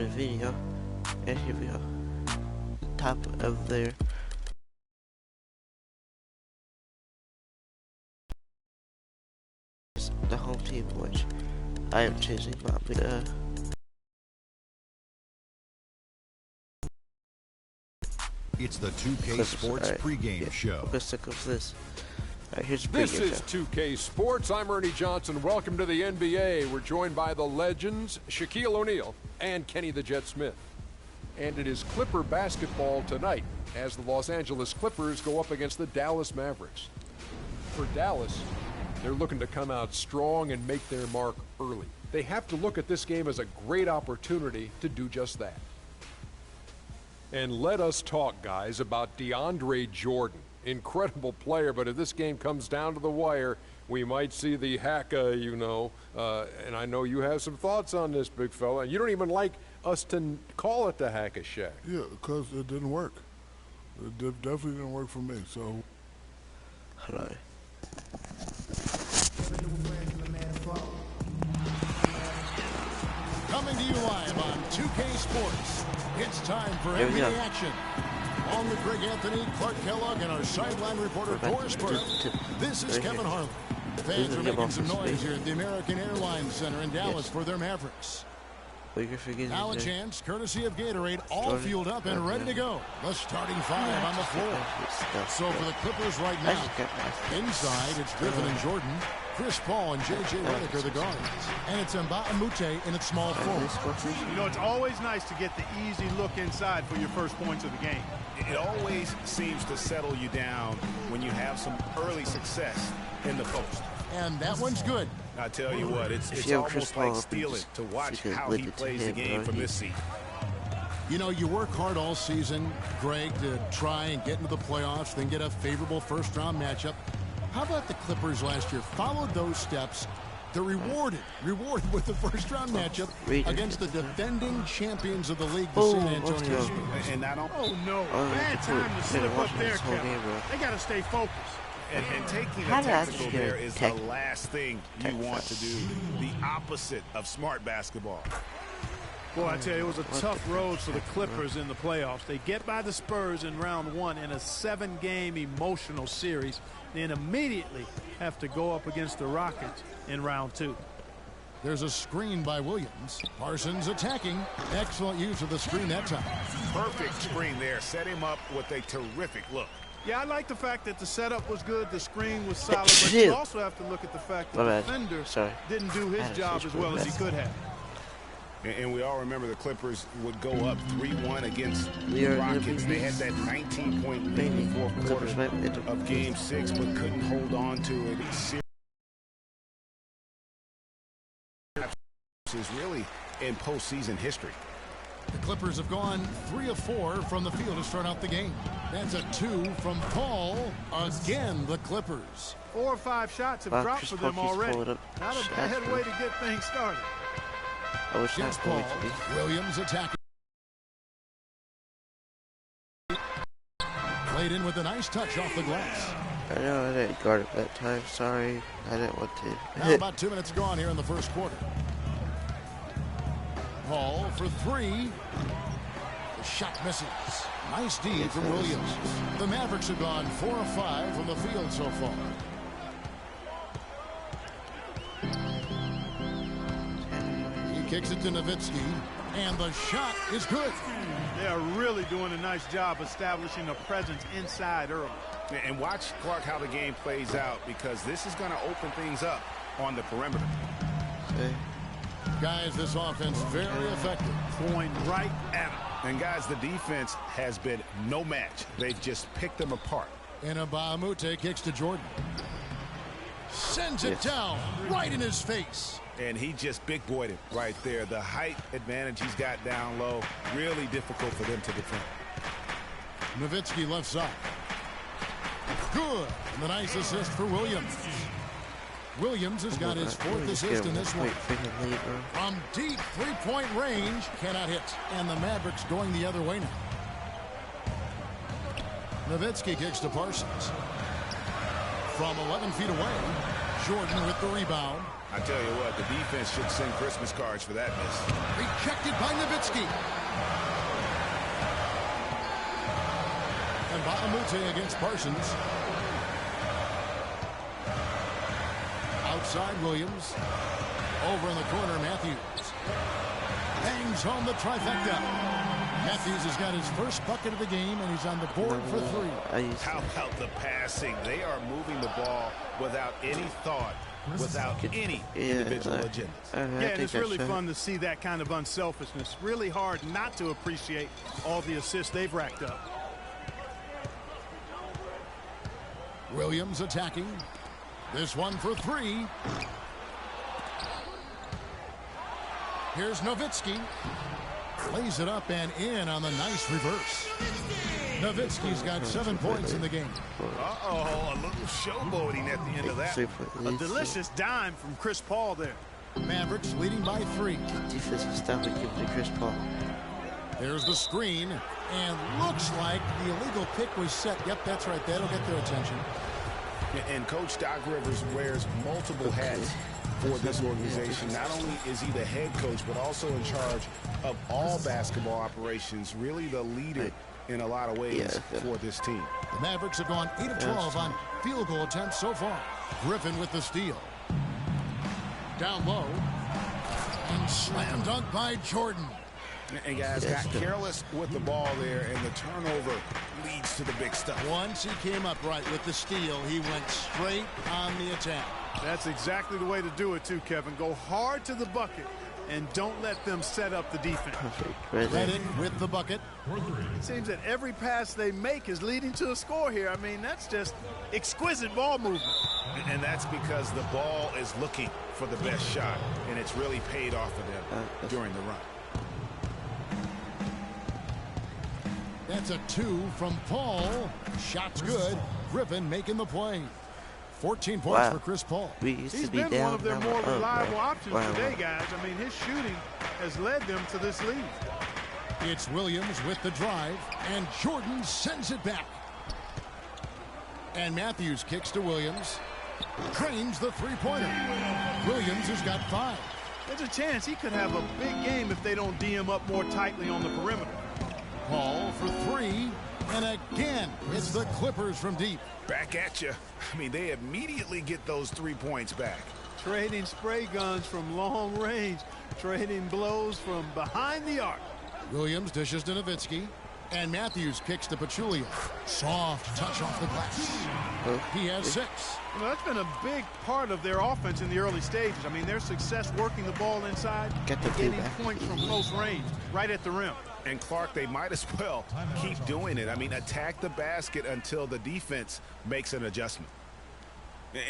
start a video. And here we go. Top of there. The home team, which I am choosing Bobby. It's the 2K Sports pregame show. Let's stick with this. Here's this is 2K Sports. I'm Ernie Johnson. Welcome to the NBA. We're joined by the legends Shaquille O'Neal and Kenny the Jet Smith. And it is Clipper basketball tonight as the Los Angeles Clippers go up against the Dallas Mavericks. For Dallas, they're looking to come out strong and make their mark early. They have to look at this game as a great opportunity to do just that. And let us talk, guys, about DeAndre Jordan. Incredible player, but if this game comes down to the wire, we might see the hacka, you know. And I know you have some thoughts on this, big fella. You don't even like us to call it the hacka shack. Yeah, because it didn't work. It definitely didn't work for me, so. Hello. Coming to you live on 2K Sports. It's time for NBA action. On with Greg Anthony, Clark Kellogg, and our sideline reporter, Doris Burke. This is Kevin Harlan. Fans are making some noise here at the American Airlines Center in Dallas for their Mavericks. Now a chance, courtesy of Gatorade, all fueled up and ready to go. The starting five on the floor. So for the Clippers right now, inside it's Griffin and Jordan. Chris Paul and J.J. Redick are the guards. And it's Mbamute in its small forward. You know, it's always nice to get the easy look inside for your first points of the game. It always seems to settle you down when you have some early success in the post. And that one's good. I tell you what, it's almost like stealing to watch how he plays the game from this seat. You know, you work hard all season, Greg, to try and get into the playoffs, then get a favorable first-round matchup. How about the Clippers last year? Followed those steps. They're rewarded with the first-round matchup against the defending champions of the league, the San Antonio Spurs. And not on. Oh, no. Bad time to slip up there, Kevin. They got to stay focused. And taking a tactical there is the last thing you want to do. The opposite of smart basketball. Boy, I tell you, it was a tough road for the Clippers in the playoffs. They get by the Spurs in round one in a 7-game emotional series, then immediately have to go up against the Rockets in round two. There's a screen by Williams. Parsons attacking. Excellent use of the screen that time. Perfect screen there. Set him up with a terrific look. Yeah, I like the fact that the setup was good, the screen was solid, but you also have to look at the fact that the defender didn't do his job as well as he could have. And we all remember the Clippers would go up 3-1 against the Rockets. They had that 19-point lead in the fourth quarter of Game 6, but couldn't hold on to it. Is really in postseason history. The Clippers have gone 3 of 4 from the field to start out the game. That's a 2 from Paul. Again, the Clippers. 4 or 5 shots have dropped for them already. Not a bad way to get things started. I wish that's Paul. Williams attacking. Played in with a nice touch off the glass. I know I didn't guard it that time. Sorry, I didn't want to. Now about 2 minutes gone here in the first quarter. Paul for 3. The shot misses. Nice D from Williams. The Mavericks have gone 4 of 5 from the field so far. He kicks it to Nowitzki, and the shot is good. They are really doing a nice job establishing a presence inside early. And watch, Clark, how the game plays out, because this is going to open things up on the perimeter. Okay. Guys, this offense very effective. Going right at him. And guys, the defense has been no match. They've just picked them apart. And Mbamute kicks to Jordan. Sends it down right in his face. And he just big boyed it right there. The height advantage he's got down low, really difficult for them to defend. Nowitzki left side. Good. And the nice assist for Williams. Williams has got his 4th assist in this one. From deep three-point range, cannot hit. And the Mavericks going the other way now. Nowitzki kicks to Parsons. From 11 feet away, Jordan with the rebound. I tell you what, the defense should send Christmas cards for that miss. Rejected by Nowitzki. And Bahamute against Parsons. Outside Williams. Over in the corner, Matthews. Bangs home the trifecta. Matthews has got his first bucket of the game, and he's on the board for 3. How about the passing? They are moving the ball without any thought, without any individual agendas. Yeah, and it's really fun to see that kind of unselfishness. Really hard not to appreciate all the assists they've racked up. Williams attacking. This one for 3. Here's Nowitzki. Lays it up and in on the nice reverse. Nowitzki's got 7 points in the game. Uh-oh, a little showboating at the end of that. A delicious dime from Chris Paul there. Mavericks leading by 3. Defense will stop and give it to Chris Paul. There's the screen, and looks like the illegal pick was set. Yep, that's right. That'll get their attention. And Coach Doc Rivers wears multiple hats for this organization. Not only is he the head coach, but also in charge of all basketball operations, really the leader in a lot of ways for this team. The Mavericks have gone 8 of 12 on field goal attempts so far. Griffin with the steal. Down low. And slam dunk by Jordan. And guys got careless with the ball there, and the turnover leads to the big stuff. Once he came up right with the steal, he went straight on the attack. That's exactly the way to do it too, Kevin. Go hard to the bucket and don't let them set up the defense. Redding with the bucket. It seems that every pass they make is leading to a score here. I mean, that's just exquisite ball movement. And that's because the ball is looking for the best shot, and it's really paid off for them during the run. That's a 2 from Paul. Shot's good. Griffin making the play. 14 points for Chris Paul. He's been one of their more reliable options today, guys. I mean, his shooting has led them to this lead. It's Williams with the drive, and Jordan sends it back. And Matthews kicks to Williams. Trains the three-pointer. Williams has got 5. There's a chance he could have a big game if they don't D him up more tightly on the perimeter. Paul for 3, and again, it's the Clippers from deep. Back at you. I mean, they immediately get those 3 points back. Trading spray guns from long range, trading blows from behind the arc. Williams dishes to Nowitzki, and Matthews kicks to Pachulia. Soft touch off the glass. He has 6. You know, that's been a big part of their offense in the early stages. I mean, their success working the ball inside, getting points from close range, right at the rim. And Clark, they might as well keep doing it. I mean, attack the basket until the defense makes an adjustment.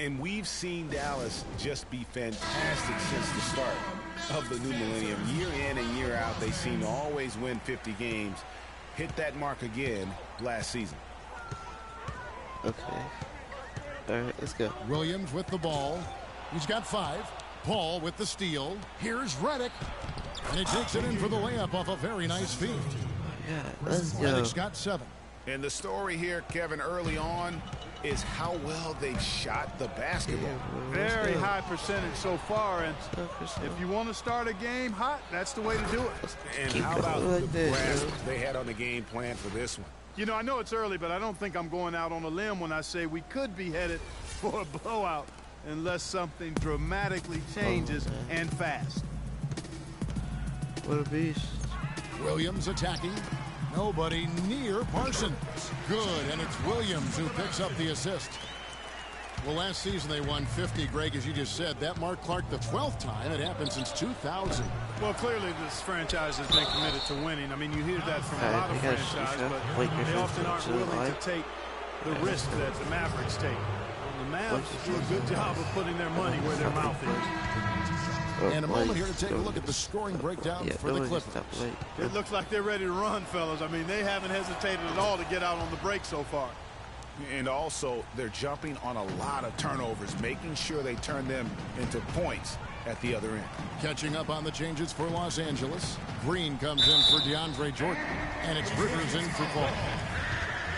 And we've seen Dallas just be fantastic since the start of the new millennium. Year in and year out, they seem to always win 50 games. Hit that mark again last season. Okay. All right, let's go. Williams with the ball. He's got 5. Paul with the steal. Here's Redick. And he takes it in for the layup off a very nice feed. Yeah, let's go. Redick's got 7. And the story here, Kevin, early on is how well they've shot the basketball. Very high percentage so far. And if you want to start a game hot, that's the way to do it. And how about the grasp they had on the game plan for this one? You know, I know it's early, but I don't think I'm going out on a limb when I say we could be headed for a blowout unless something dramatically changes and fast. What a beast. Williams attacking. Nobody near Parsons. Good, and it's Williams who picks up the assist. Well, last season they won 50, Greg, as you just said. That marked Clark the 12th time it happened since 2000. Well, clearly this franchise has been committed to winning. I mean, you hear that from a lot of franchises, but they often aren't willing to take the risk that the Mavericks take. The Mavs do a good job of putting their money where their mouth is. And a moment here to take a look at the scoring breakdown for the Clippers. It looks like they're ready to run, fellas. I mean, they haven't hesitated at all to get out on the break so far. And also, they're jumping on a lot of turnovers, making sure they turn them into points at the other end. Catching up on the changes for Los Angeles. Green comes in for DeAndre Jordan, and it's Rivers in for Paul.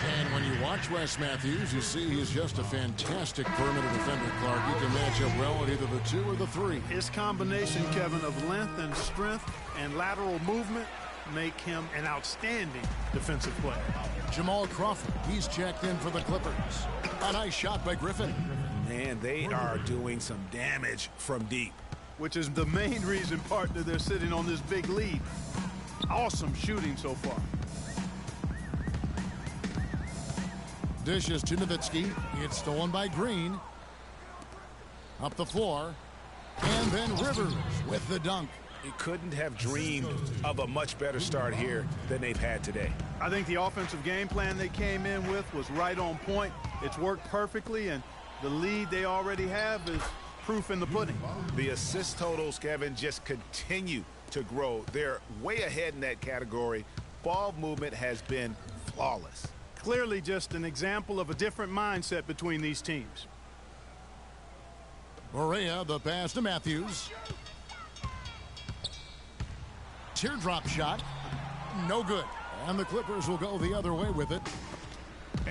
And when you watch Wes Matthews, you see he's just a fantastic perimeter defender, Clark. He can match up well at either the 2 or the 3. His combination, Kevin, of length and strength and lateral movement make him an outstanding defensive player. Jamal Crawford, he's checked in for the Clippers. A nice shot by Griffin. Man, they are doing some damage from deep. Which is the main reason, partner, they're sitting on this big lead. Awesome shooting so far. Dishes to Nowitzki. It's stolen by Green. Up the floor. And then Rivers with the dunk. He couldn't have dreamed of a much better start here than they've had today. I think the offensive game plan they came in with was right on point. It's worked perfectly, and the lead they already have is proof in the pudding. The assist totals, Kevin, just continue to grow. They're way ahead in that category. Ball movement has been flawless. Clearly just an example of a different mindset between these teams. Barea, the pass to Matthews. Teardrop shot. No good. And the Clippers will go the other way with it.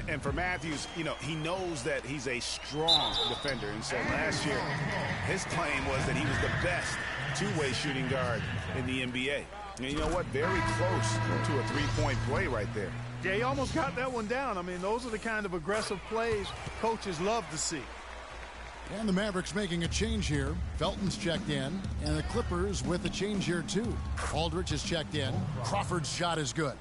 And for Matthews, you know, he knows that he's a strong defender. And so last year, his claim was that he was the best two-way shooting guard in the NBA. And you know what? Very close to a three-point play right there. Yeah, he almost got that one down. I mean, those are the kind of aggressive plays coaches love to see. And the Mavericks making a change here. Felton's checked in, and the Clippers with a change here too. Aldridge is checked in. Crawford's shot is good.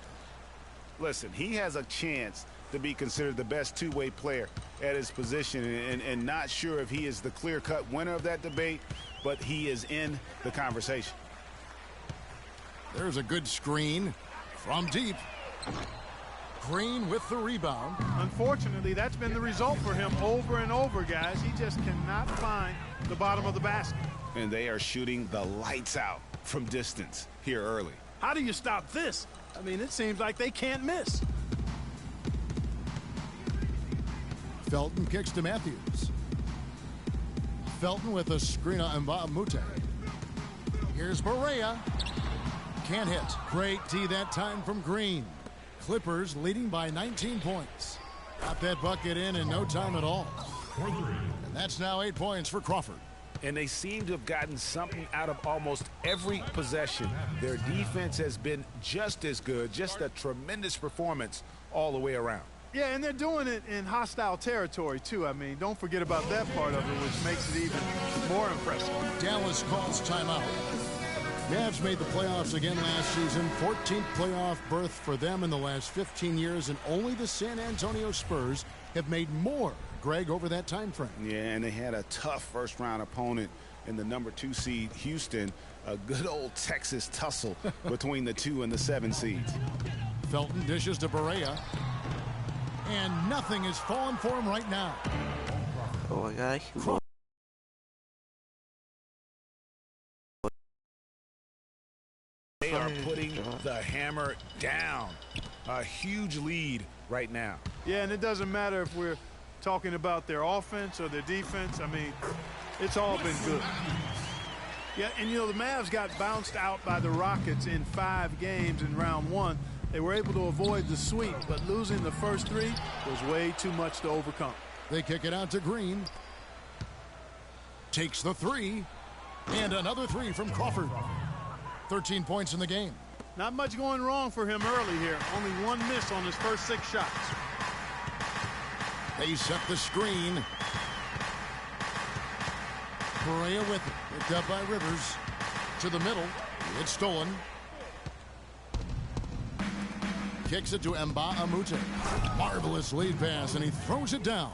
Listen, he has a chance to be considered the best two-way player at his position, and not sure if he is the clear-cut winner of that debate, but he is in the conversation. There's a good screen from deep. Green with the rebound. Unfortunately, that's been the result for him over and over, guys. He just cannot find the bottom of the basket. And they are shooting the lights out from distance here early. How do you stop this? I mean, it seems like they can't miss. Felton kicks to Matthews. Felton with a screen on Mbamute. Here's Barea. Can't hit. Great D that time from Green. Clippers leading by 19 points. Got that bucket in no time at all. And that's now 8 points for Crawford. And they seem to have gotten something out of almost every possession. Their defense has been just as good, just a tremendous performance all the way around. Yeah, and they're doing it in hostile territory, too. I mean, don't forget about that part of it, which makes it even more impressive. Dallas calls timeout. Mavs made the playoffs again last season. 14th playoff berth for them in the last 15 years, and only the San Antonio Spurs have made more, Greg, over that time frame. Yeah, and they had a tough first-round opponent in the number 2 seed, Houston. A good old Texas tussle between the 2 and the 7 seeds. Felton dishes to Barea. And nothing is falling for him right now. Oh my gosh. They are putting the hammer down. A huge lead right now. Yeah, and it doesn't matter if we're talking about their offense or their defense. I mean, it's all been good. Yeah, and you know, the Mavs got bounced out by the Rockets in 5 games in round 1. They were able to avoid the sweep, but losing the first 3 was way too much to overcome. They kick it out to Green. Takes the 3. And another 3 from Crawford. 13 points in the game. Not much going wrong for him early here. Only 1 miss on his first 6 shots. They set the screen. Barea with it. Picked up by Rivers. To the middle. It's stolen. Kicks it to Mbamute. Marvelous lead pass, and he throws it down.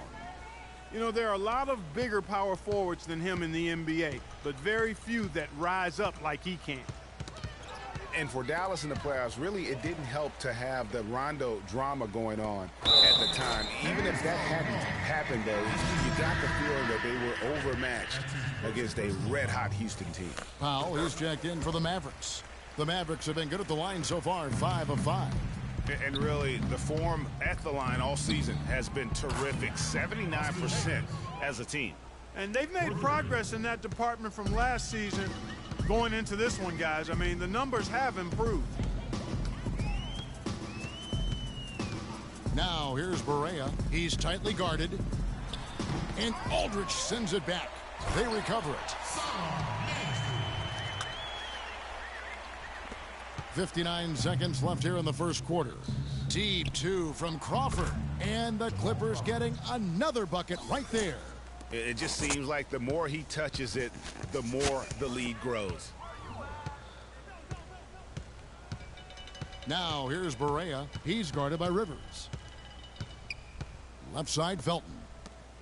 You know, there are a lot of bigger power forwards than him in the NBA, but very few that rise up like he can. And for Dallas in the playoffs, really, it didn't help to have the Rondo drama going on at the time. Even if that hadn't happened, though, you got the feeling that they were overmatched against a red-hot Houston team. Powell is checked in for the Mavericks. The Mavericks have been good at the line so far, 5 of 5. And really, the form at the line all season has been terrific, 79% as a team. And they've made progress in that department from last season going into this one, guys. I mean, the numbers have improved. Now here's Barea. He's tightly guarded. And Aldridge sends it back. They recover it. 59 seconds left here in the first quarter. Deep two from Crawford. And the Clippers getting another bucket right there. It just seems like the more he touches it, the more the lead grows. Now here's Barea. He's guarded by Rivers. Left side, Felton.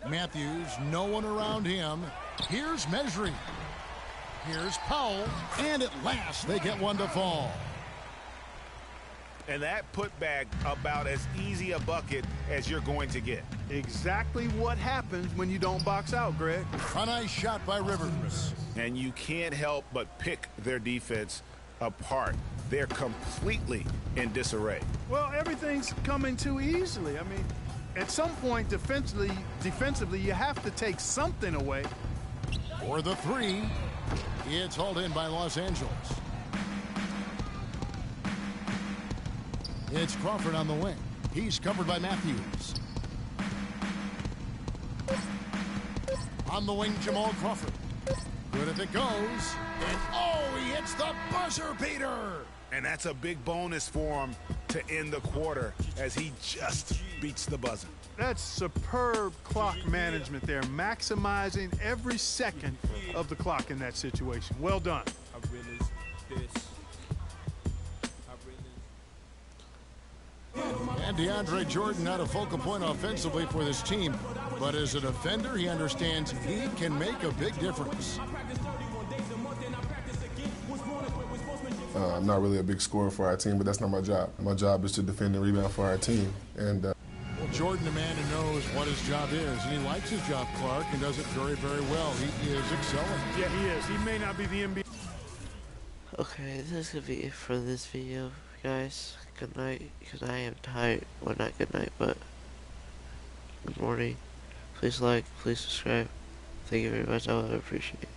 Matthews, no one around him. Here's Mesri. Here's Powell. And at last, they get one to fall. And that putback about as easy a bucket as you're going to get. Exactly what happens when you don't box out, Greg. A nice shot by Rivers. And you can't help but pick their defense apart. They're completely in disarray. Well, everything's coming too easily. I mean, at some point, defensively, you have to take something away. For the three, it's hauled in by Los Angeles. It's Crawford on the wing. He's covered by Matthews. On the wing, Jamal Crawford. Good if it goes. And oh, he hits the buzzer beater. And that's a big bonus for him to end the quarter as he just beats the buzzer. That's superb clock management there, maximizing every second of the clock in that situation. Well done. And DeAndre Jordan not a focal point offensively for this team, but as a defender, he understands he can make a big difference. I'm not really a big scorer for our team, but that's not my job. My job is to defend and rebound for our team. And well, Jordan, a man who knows what his job is, and he likes his job, Clark, and does it very, very well. He is excelling. Yeah, he is. He may not be the NBA. Okay, this is gonna be it for this video, guys. Good night, because I am tired. Well, not good night, but good morning. Please like, please subscribe. Thank you very much. I would appreciate it.